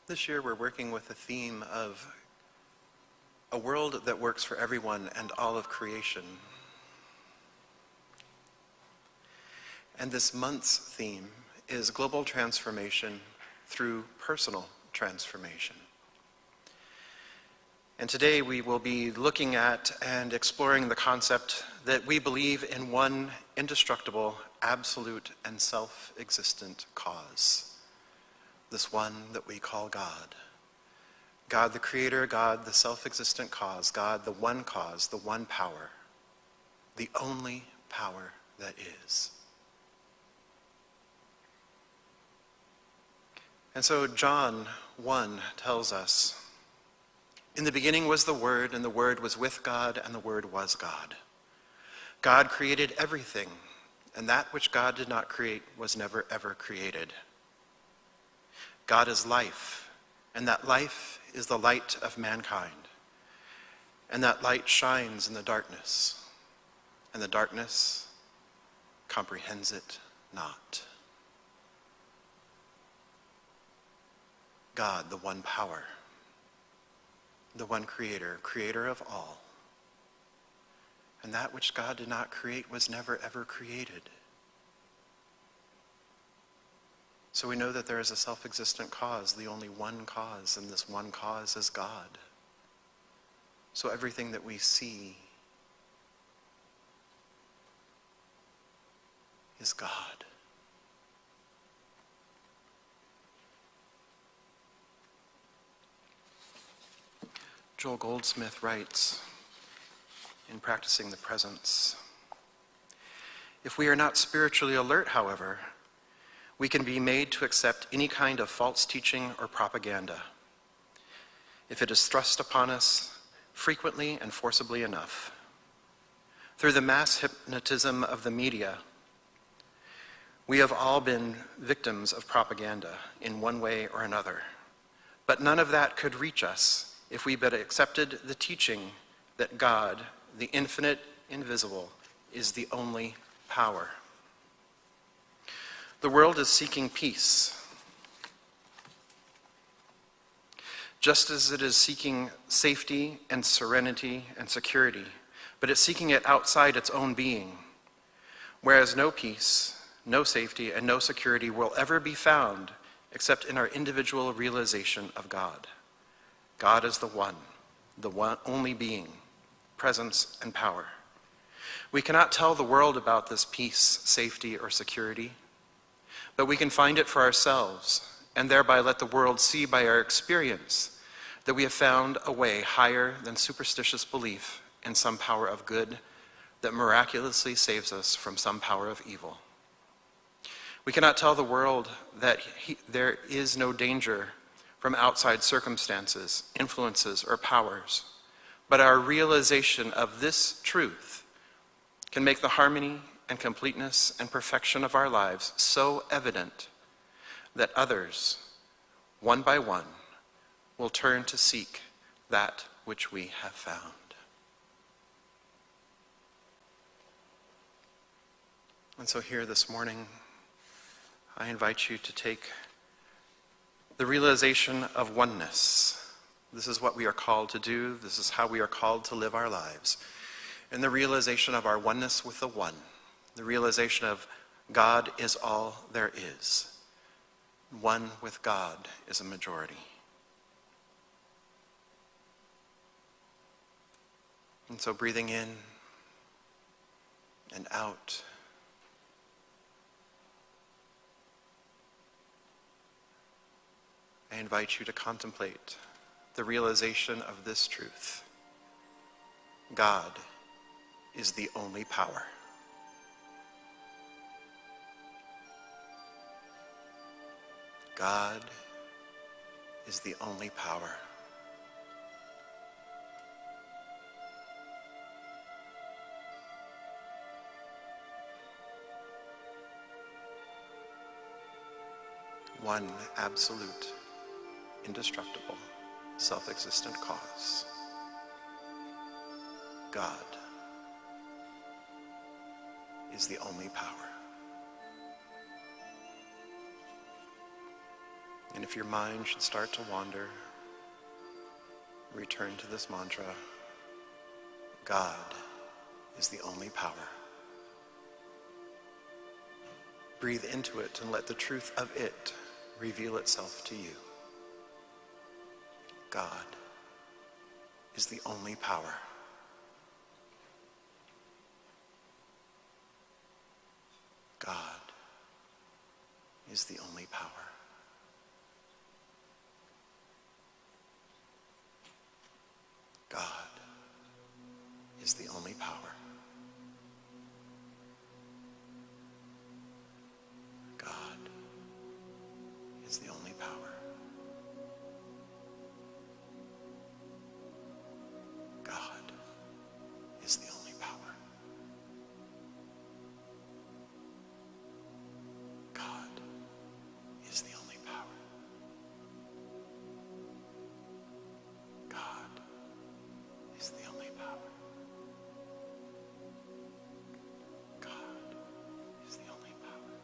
This year we're working with the theme of a world that works for everyone and all of creation. And this month's theme is global transformation through personal transformation. And today we will be looking at and exploring the concept that we believe in one indestructible, absolute, and self-existent cause. This one that we call God. God the Creator, God the self-existent cause, God the one cause, the one power, the only power that is. And so John 1 tells us, "In the beginning was the Word, and the Word was with God, and the Word was God. God created everything, and that which God did not create was never ever created. God is life, and that life is the light of mankind. And that light shines in the darkness, and the darkness comprehends it not." God, the one power, the one creator, creator of all. And that which God did not create was never ever created. So we know that there is a self-existent cause, the only one cause, and this one cause is God. So everything that we see is God. Joel Goldsmith writes in Practicing the Presence, "If we are not spiritually alert, however, we can be made to accept any kind of false teaching or propaganda. If it is thrust upon us frequently and forcibly enough, through the mass hypnotism of the media, we have all been victims of propaganda in one way or another. But none of that could reach us if we but accepted the teaching that God, the infinite, invisible, is the only power. The world is seeking peace, just as it is seeking safety and serenity and security, but it's seeking it outside its own being, whereas no peace, no safety, and no security will ever be found except in our individual realization of God. God is the one only being, presence and power. We cannot tell the world about this peace, safety, or security, but we can find it for ourselves and thereby let the world see by our experience that we have found a way higher than superstitious belief in some power of good that miraculously saves us from some power of evil. We cannot tell the world that there is no danger from outside circumstances, influences, or powers, but our realization of this truth can make the harmony and completeness and perfection of our lives so evident that others, one by one, will turn to seek that which we have found." And so here this morning, I invite you to take the realization of oneness. This is what we are called to do. This is how we are called to live our lives. And the realization of our oneness with the one. The realization of God is all there is. One with God is a majority. And so breathing in and out, I invite you to contemplate the realization of this truth. God is the only power. God is the only power. One absolute, indestructible, self-existent cause. God is the only power. And if your mind should start to wander, return to this mantra: God is the only power. Breathe into it and let the truth of it reveal itself to you. God is the only power. God is the only power. God is the only power. God is the only power. God is the only power. God is the only power. God is the only power. God is the only power.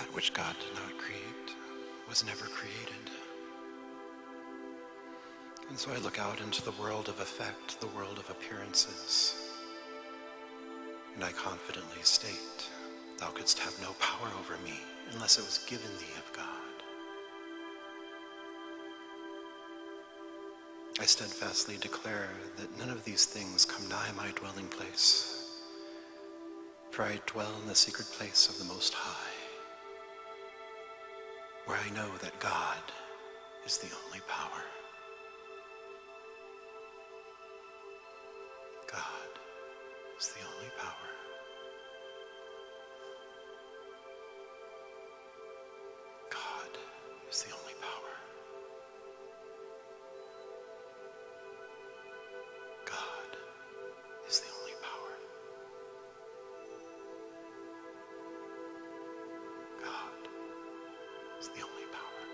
that which God did not create was never created. And so I look out into the world of effect, the world of appearances, and I confidently state, thou couldst have no power over me unless it was given thee of God. I steadfastly declare that none of these things come nigh my dwelling place, for I dwell in the secret place of the Most High, where I know that God is the only power. God is the only power. God is the only power. God is the only power. God is the only power.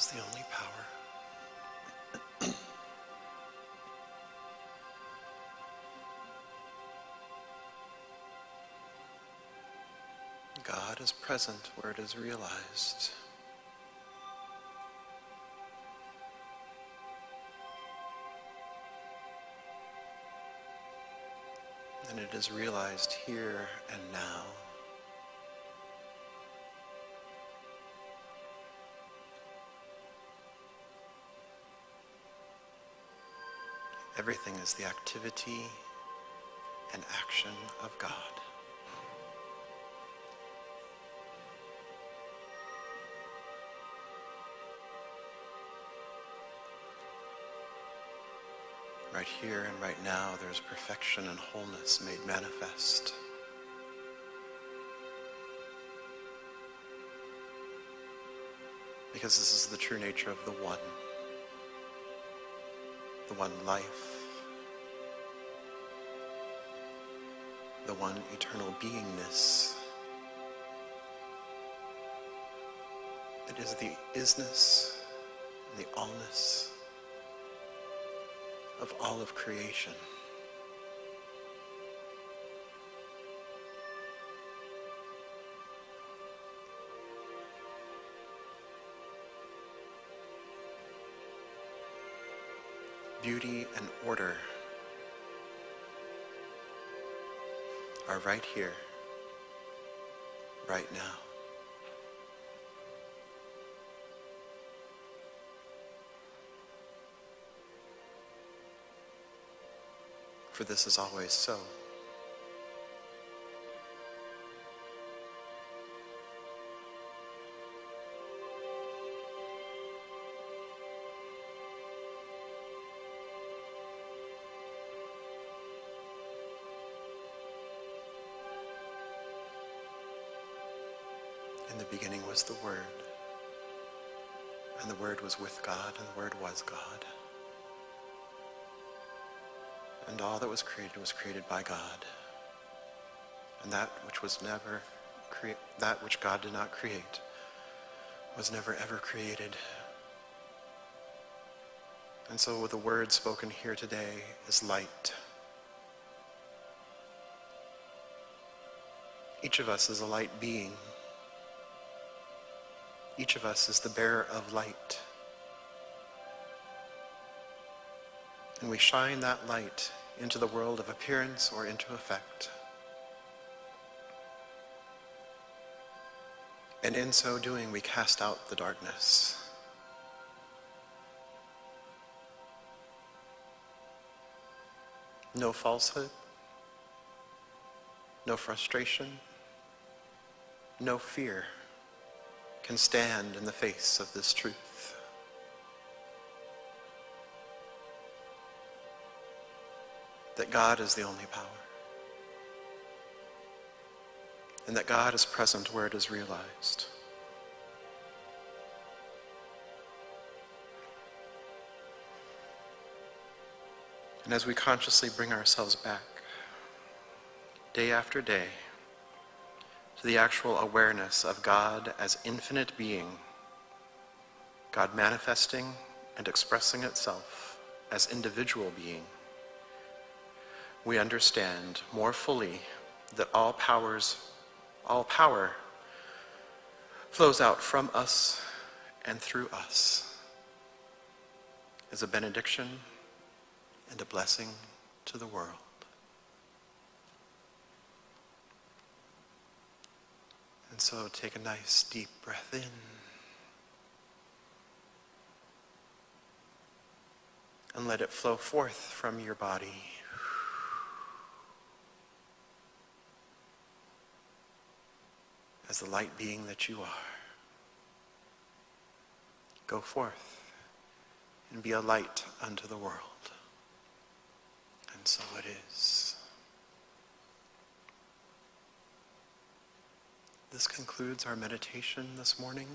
is the only power. God is present where it is realized. And it is realized here and now. Everything is the activity and action of God. Right here and right now, there's perfection and wholeness made manifest. Because this is the true nature of the one life, the one eternal beingness. It is the isness and the allness of all of creation. Beauty and order are right here, right now. For this is always so. In the beginning was the Word, and the Word was with God, and the Word was God. And all that was created by God. And that which God did not create was never ever created. And so the word spoken here today is light. Each of us is a light being. Each of us is the bearer of light. And we shine that light into the world of appearance or into effect. And in so doing, we cast out the darkness. No falsehood, no frustration, no fear can stand in the face of this truth. That God is the only power. And that God is present where it is realized. And as we consciously bring ourselves back, day after day, to the actual awareness of God as infinite being, God manifesting and expressing itself as individual being, we understand more fully that all power flows out from us and through us as a benediction and a blessing to the world. And so take a nice deep breath in. And let it flow forth from your body. As the light being that you are. Go forth and be a light unto the world. And so it is. This concludes our meditation this morning.